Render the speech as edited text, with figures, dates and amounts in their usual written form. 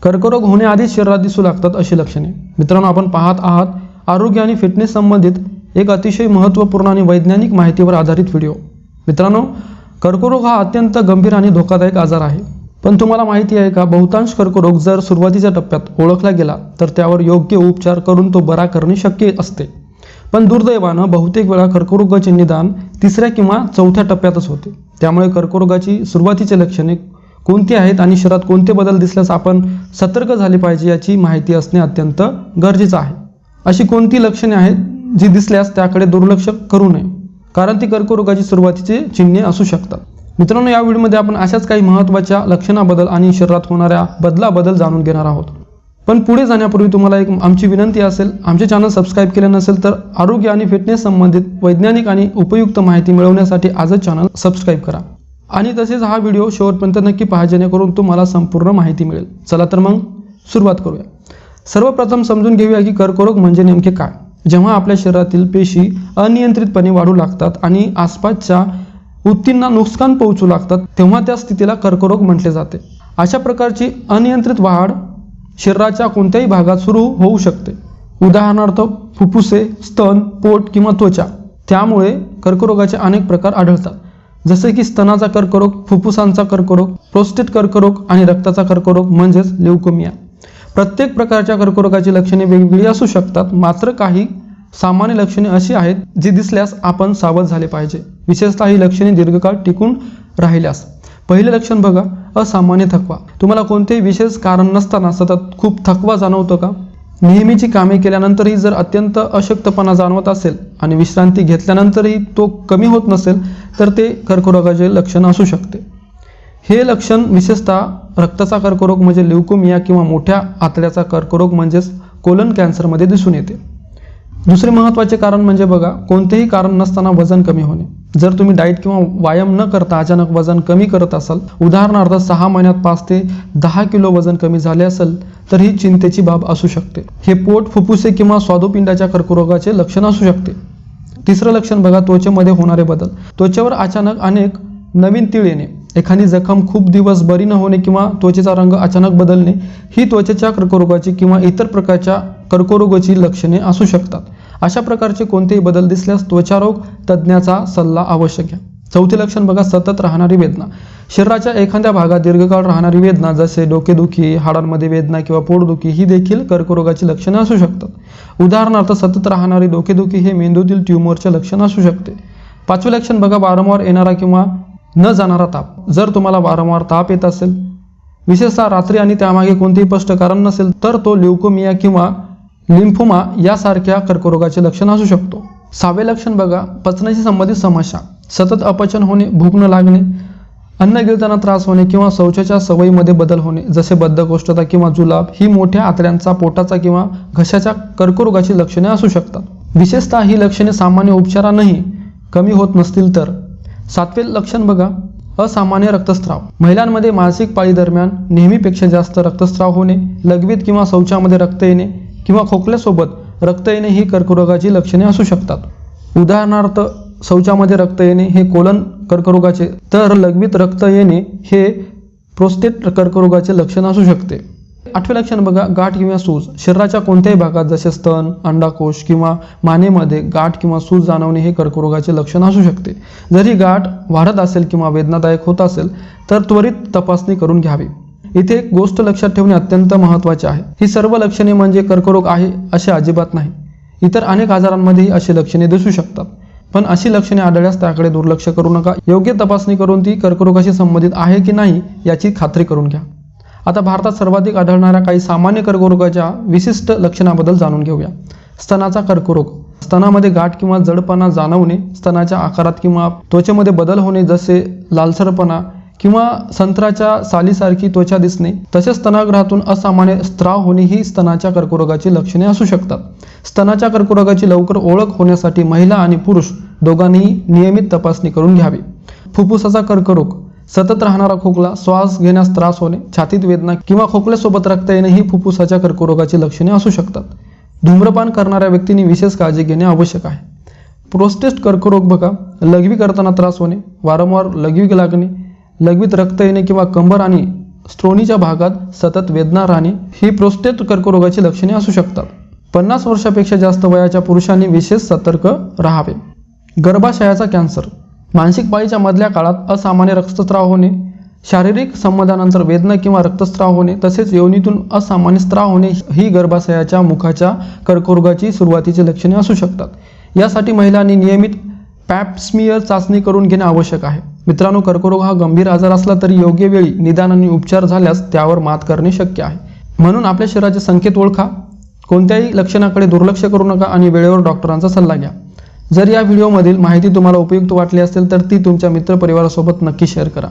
कर्करोग होण्याआधी शरीरात दिसू लागतात अशी लक्षणे। मित्रांनो, आपण पाहत आहात आरोग्य आणि फिटनेस संबंधित एक अतिशय महत्त्वपूर्ण आणि वैज्ञानिक माहितीवर आधारित व्हिडिओ। मित्रांनो, कर्करोग हा अत्यंत गंभीर आणि धोकादायक आजार आहे। पण तुम्हाला माहिती आहे का, बहुतांश कर्करोग जर सुरुवातीच्या टप्प्यात ओळखला गेला तर त्यावर योग्य उपचार करून तो बरा करणे शक्य असते। पण दुर्दैवानं बहुतेक वेळा कर्करोगाचे निदान 3ऱ्या किंवा 4थ्या टप्प्यातच होते। त्यामुळे कर्करोगाची सुरुवातीची लक्षणे कोणती आहेत आणि शरीरात कोणते बदल दिसल्यास आपण सतर्क झाले पाहिजे याची माहिती असणे अत्यंत गरजेचं आहे। अशी कोणती लक्षणे आहेत जी दिसल्यास त्याकडे दुर्लक्ष करू नये, कारण ती कर्करोगाची सुरुवातीची चिन्हे असू शकतात। मित्रांनो, या व्हिडिओमध्ये आपण अशाच काही महत्त्वाच्या लक्षणाबद्दल आणि शरीरात होणाऱ्या बदलाबद्दल जाणून घेणार आहोत। पण पुढे जाण्यापूर्वी तुम्हाला एक आमची विनंती असेल, आमचे चॅनल सबस्क्राईब केले नसेल तर आरोग्य आणि फिटनेस संबंधित वैज्ञानिक आणि उपयुक्त माहिती मिळवण्यासाठी आजच चॅनल सबस्क्राईब करा आणि तसेच हा व्हिडिओ शेवटपर्यंत नक्की पहा, जेणेकरून तुम्हाला संपूर्ण माहिती मिळेल। चला तर मग सुरुवात करूया। सर्वप्रथम समजून घेऊया की कर्करोग म्हणजे नेमके काय। जेव्हा आपल्या शरीरातील पेशी अनियंत्रितपणे वाढू लागतात आणि आसपासच्या ऊतींना नुकसान पोहोचू लागतात, तेव्हा त्या स्थितीला कर्करोग म्हटले जाते। अशा प्रकारची अनियंत्रित वाढ शरीराच्या कोणत्याही भागात सुरू होऊ शकते, उदाहरणार्थ फुफ्फुसे, स्तन, पोट किंवा त्वचा। त्यामुळे कर्करोगाचे अनेक प्रकार आढळतात, जसे की स्तनाचा कर्करोग, फुफ्फुसांचा कर्करोग, प्रोस्टेट कर्करोग आणि रक्ताचा कर्करोग म्हणजेच ल्युकेमिया। प्रत्येक प्रकारच्या कर्करोगाची लक्षणे वेगवेगळी असू शकतात, मात्र काही सामान्य लक्षणे अशी आहेत जी दिसल्यास आपण सावध झाले पाहिजे, विशेषतः ही लक्षणे दीर्घकाळ टिकून राहिल्यास। पहिले लक्षण बघा, असामान्य थकवा। तुम्हाला कोणतेही विशेष कारण नसताना सतत खूप थकवा जाणवतो का? नेहमीची कामे केल्यानंतरही जर अत्यंत अशक्तपणा जाणवत असेल आणि विश्रांती घेतल्यानंतरही तो कमी होत नसेल तर ते कर्करोगाचे लक्षण असू शकते। हे लक्षण विशेषतः रक्ताचा कर्करोग म्हणजे ल्युकेमिया किंवा मोठ्या आतड्याचा कर्करोग म्हणजेच कोलन कॅन्सरमध्ये दिसून येते। दुसरे महत्त्वाचे कारण म्हणजे बघा, कोणतेही कारण नसताना वजन कमी होणे। जर तुम्ही डाएट किंवा व्यायाम न करता अचानक वजन कमी करत असाल, उदाहरणार्थ 6 महिन्यात 5 ते 10 किलो वजन कमी झाले असेल तर ही चिंतेची बाब असू शकते। हे पोट, फुफ्फुसे किंवा स्वादुपिंडाच्या कर्करोगाचे लक्षण असू शकते। तिसरं लक्षण बघा, त्वचेमध्ये होणारे बदल। त्वचेवर अचानक अनेक नवीन तीळ येणे, एखादी जखम खूप दिवस बरी न होणे किंवा त्वचेचा रंग अचानक बदलणे ही त्वचेच्या कर्करोगाची किंवा इतर प्रकारच्या कर्करोगाची लक्षणे असू शकतात। अशा प्रकारचे कोणतेही बदल दिसल्यास त्वचारोग तज्ज्ञाचा सल्ला अवश्य घ्या। चौथे लक्षण बघा, सतत राहणारी वेदना। शरीराच्या एखाद्या भागात दीर्घकाळ राहणारी वेदना, जसे डोकेदुखी, हाडांमध्ये वेदना किंवा पोटदुखी ही देखील कर्करोगाची लक्षणे असू शकतात। उदाहरणार्थ सतत राहणारी डोकेदुखी हे मेंदूतील ट्यूमरचे लक्षण असू शकते। पाचवे लक्षण बघा, वारंवार येणारा किंवा न जाणारा ताप। जर तुम्हाला वारंवार ताप येत असेल, विशेषतः रात्री आणि त्यामागे कोणतेही स्पष्ट कारण नसेल तर तो ल्युकेमिया किंवा लिम्फोमा यासारख्या कर्करोगाचे लक्षण असू शकतो। 6वे लक्षण बघा, पचनाशी संबंधित समस्या। सतत अपचन होणे, भूक न लागणे, अन्न गिळताना त्रास होणे किंवा शौचाच्या सवयीमध्ये बदल होणे, जसे बद्धकोष्ठता किंवा जुलाब ही मोठ्या आतड्यांचा, पोटाचा किंवा घशाच्या कर्करोगाची लक्षणे असू शकतात। विशेषतः ही लक्षणे सामान्य उपचारानेही कमी होत नसतील तर। 7वे लक्षण बघा, असामान्य रक्तस्राव। महिलांमध्ये मासिक पाळी दरम्यान नेहमीपेक्षा जास्त रक्तस्राव होणे, लघवीत किंवा शौचामध्ये रक्त येणे किंवा खोकल्यासोबत रक्त येणे ही कर्करोगाची लक्षणे असू शकतात। उदाहरणार्थ शौचामध्ये रक्त येणे हे कोलन कर्करोगाचे, तर लघवीत रक्त येणे हे प्रोस्टेट कर्करोगाचे लक्षण असू शकते। 8वे लक्षण बघा, गाठ किंवा सूज। शरीराच्या कोणत्याही भागात जसे स्तन, अंडाकोश किंवा मानेमध्ये गाठ किंवा सूज जाणवणे हे कर्करोगाचे लक्षण असू शकते। जर ही गाठ वाढत असेल किंवा वेदनादायक होत असेल तर त्वरित तपासणी करून घ्यावी। इथे एक गोष्ट लक्षात ठेवणे अत्यंत महत्त्वाचे आहे, ही सर्व लक्षणे म्हणजे कर्करोग आहे असे अजिबात नाही। इतर अनेक आजारांमध्येही अशी लक्षणे दिसू शकतात, पण अशी लक्षणे आढळल्यास त्याकडे दुर्लक्ष करू नका। योग्य तपासणी करून ती कर्करोगाशी संबंधित आहे की नाही याची खात्री करून घ्या। आता भारतात सर्वाधिक आढळणाऱ्या काही सामान्य कर्करोगाच्या विशिष्ट लक्षणाबद्दल जाणून घेऊया। स्तनाचा कर्करोग। स्तनामध्ये गाठ किंवा जडपणा जाणवणे, स्तनाच्या आकारात किंवा त्वचेमध्ये बदल होणे, जसे लालसरपणा किंवा संत्र्याच्या सालीसारखी त्वचा दिसणे, तसेच स्तनाग्रातून असामान्य स्त्राव होणे ही स्तनाच्या कर्करोगाची लक्षणे असू शकतात। स्तनाच्या कर्करोगाची लवकर ओळख होण्यासाठी महिला आणि पुरुष दोघांनीही नियमित तपासणी करून घ्यावी। फुफ्फुसाचा कर्करोग। सतत राहणारा खोकला, श्वास घेण्यास त्रास होणे, छातीत वेदना किंवा खोकल्यासोबत रक्त येणे ही फुफ्फुसाच्या कर्करोगाची लक्षणे असू शकतात। धूम्रपान करणाऱ्या व्यक्तींनी विशेष काळजी घेणे आवश्यक आहे। प्रोस्टेट कर्करोग बघा, लघवी करताना त्रास होणे, वारंवार लघवी लागणे, लघवीत रक्त येणे किंवा कंबर आणि स्ट्रोनीच्या भागात सतत वेदना राहणे ही प्रोस्टेट कर्करोगाची लक्षणे असू शकतात. 50 वर्षापेक्षा जास्त वयाच्या पुरुषांनी विशेष सतर्क राहावे. गर्भाशयाचा कॅन्सर. मासिक पाळीच्या मधल्या काळात असामान्य रक्तस्राव होणे, शारीरिक संबंधानंतर वेदना किंवा रक्तस्राव होणे तसेच योनीतून असामान्य स्राव होणे ही गर्भाशयाच्या मुखाच्या कर्करोगाची सुरुवातीची लक्षणे असू शकतात. यासाठी महिलांनी नियमित पॅप स्मिअर चाचणी करून घेणे आवश्यक आहे. मित्रांनो, कर्करोग हा गंभीर आजार असला तरी योग्य वेळी निदान आणि उपचार झाल्यास त्यावर मात करणे शक्य आहे. म्हणून आपल्या शरीराचे संकेत ओळखा, कोणत्याही लक्षणाकडे दुर्लक्ष करू नका आणि वेळेवर डॉक्टरांचा सल्ला घ्या. जर या व्हिडिओमधील माहिती तुम्हाला उपयुक्त वाटली असेल तर ती तुमच्या मित्रपरिवारासोबत नक्की शेअर करा.